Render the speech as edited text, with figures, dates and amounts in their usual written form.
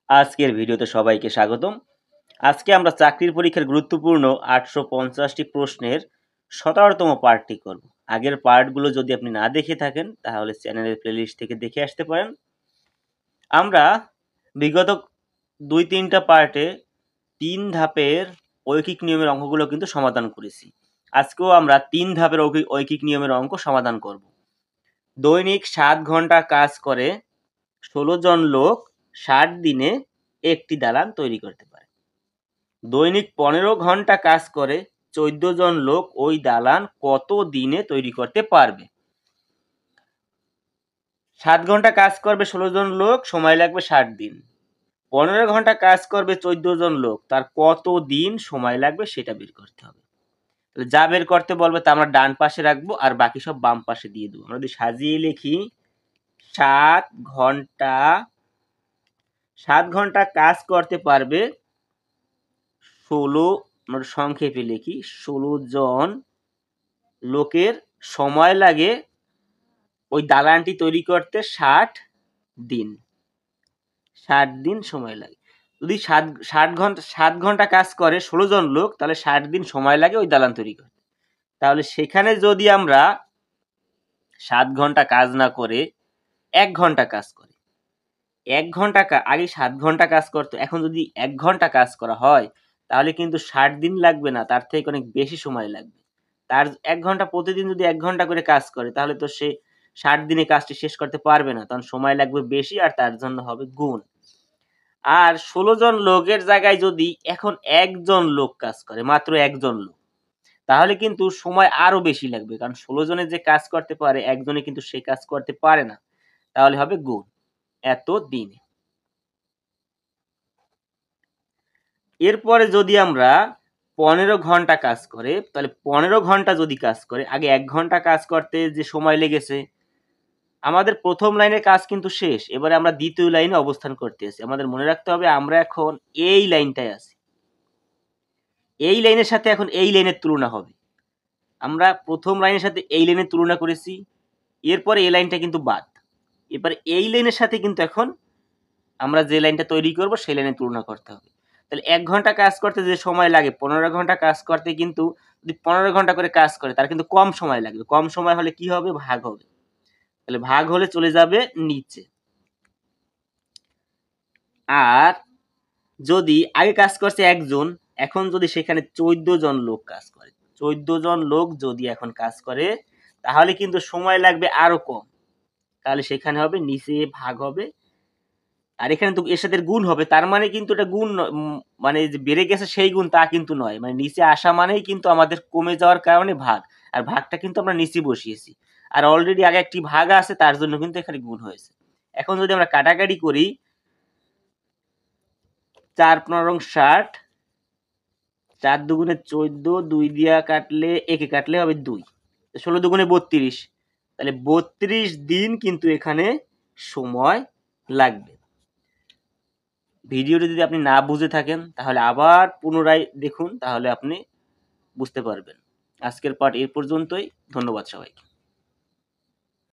আজকের ভিডিওতে সবাইকে স্বাগতম। আজকে আমরা চাকরির পরীক্ষার গুরুত্বপূর্ণ 850টি প্রশ্নের 17তম পার্টটি করব। আগের পার্টগুলো যদি আপনি না দেখে থাকেন তাহলে চ্যানেলের প্লেলিস্ট থেকে দেখে আসতে পারেন। আমরা বিগত 2-3টা পার্টে 3 ধাপের ঐকিক নিয়মের অঙ্কগুলো কিন্তু সমাধান করেছি। আজকেও আমরা 3 ধাপের ঐকিক নিয়মের অঙ্ক সমাধান করব। দৈনিক 7 ঘন্টা কাজ করে 16 জন লোক 60 দিনে একটি দালান তৈরি করতে পারে। দৈনিক 15 ঘন্টা কাজ করে 14 জন লোক ওই দালান কত দিনে তৈরি করতে পারবে? 7 ঘন্টা কাজ করবে 16 জন লোক, সময় লাগবে 60 দিন। 15 ঘন্টা কাজ করবে 14 জন লোক, তার কত দিন সময় লাগবে সেটা বের করতে হবে। যা বের করতে বলবে তা আমরা ডান পাশে রাখবো আর বাকি সব বাম পাশে দিয়ে দেবো। আমরা যদি সাজিয়ে লিখি 7 ঘন্টা কাজ করতে পারবে 16, আমরা সংক্ষেপে লিখি 16 জন লোকের সময় লাগে ওই দালানটি তৈরি করতে 60 দিন। 60 দিন সময় লাগে। যদি 7 ঘন্টা কাজ করে 16 জন লোক, তাহলে 60 দিন সময় লাগে ওই দালান তৈরি করতে। তাহলে সেখানে যদি আমরা 7 ঘন্টা কাজ না করে 1 ঘন্টা কাজ করি, 1 ঘন্টা আগে 7 ঘন্টা কাজ করতো, এখন যদি 1 ঘন্টা কাজ করা হয় তাহলে কিন্তু 60 দিন লাগবে না, তার থেকে অনেক বেশি সময় লাগবে। তার 1 ঘন্টা প্রতিদিন যদি 1 ঘন্টা করে কাজ করে তাহলে তো সে 60 দিনে কাজটি শেষ করতে পারবে না, তখন সময় লাগবে বেশি আর তার জন্য হবে গুণ। আর 16 জন লোকের জায়গায় যদি এখন একজন লোক কাজ করে, মাত্র একজন লোক, তাহলে কিন্তু সময় আরো বেশি লাগবে, কারণ 16 জনে যে কাজ করতে পারে একজনে কিন্তু সে কাজ করতে পারে না, তাহলে হবে গুণ এত দিনে। এরপরে যদি আমরা 15 ঘন্টা কাজ করে, তাহলে 15 ঘন্টা যদি কাজ করে, আগে 1 ঘন্টা কাজ করতে যে সময় লেগেছে, আমাদের প্রথম লাইনের কাজ কিন্তু শেষ, এবারে আমরা দ্বিতীয় লাইনে অবস্থান করতেছি। আমাদের মনে রাখতে হবে আমরা এখন এই লাইনটায় আছি, এই লাইনের সাথে এখন এই লাইনের তুলনা হবে। আমরা প্রথম লাইনের সাথে এই লাইনের তুলনা করেছি, এরপরে এই লাইনটা কিন্তু বাদ। এবারে এই লাইনের সাথে কিন্তু এখন আমরা যে লাইনটা তৈরি করব সেই লাইনের তুলনা করতে হবে। তাহলে 1 ঘন্টা কাজ করতে যে সময় লাগে 15 ঘন্টা কাজ করতে, কিন্তু যদি 15 ঘন্টা করে কাজ করে তার কিন্তু কম সময় লাগবে। কম সময় হলে কি হবে? ভাগ হবে। তাহলে ভাগ হলে চলে যাবে নিচে। আর যদি আগে কাজ করছে একজন, এখন যদি সেখানে 14 জন লোক কাজ করে, 14 জন লোক যদি এখন কাজ করে তাহলে কিন্তু সময় লাগবে আরো কম, তাহলে সেখানে হবে নিচে ভাগ হবে, আর এখানে তো এর সাথে গুণ হবে, তার মানে কিন্তু এটা গুণ মানে যে বেড়ে গেছে সেই গুণ তা কিন্তু নয়, মানে নিচে আসা মানেই কিন্তু আমাদের কমে যাওয়ার কারণে ভাগ, আর ভাগটা কিন্তু আমরা নিচে বসিয়েছি, আর অলরেডি আগে একটি ভাগ আছে তার জন্য কিন্তু এখানে গুণ হয়েছে। এখন যদি আমরা কাটাকাটি করি, 4×15 = 60, 4 দুগুণে 14, 2 দিয়া কাটলে একে কাটলে হবে 2, 16 দুগুণে 32, তাহলে 32 দিন কিন্তু এখানে সময় লাগবে। ভিডিওটি যদি আপনি না বুঝে থাকেন তাহলে আবার পুনরায় দেখুন, তাহলে আপনি বুঝতে পারবেন। আজকের পার্ট এই পর্যন্তই। ধন্যবাদ সবাইকে।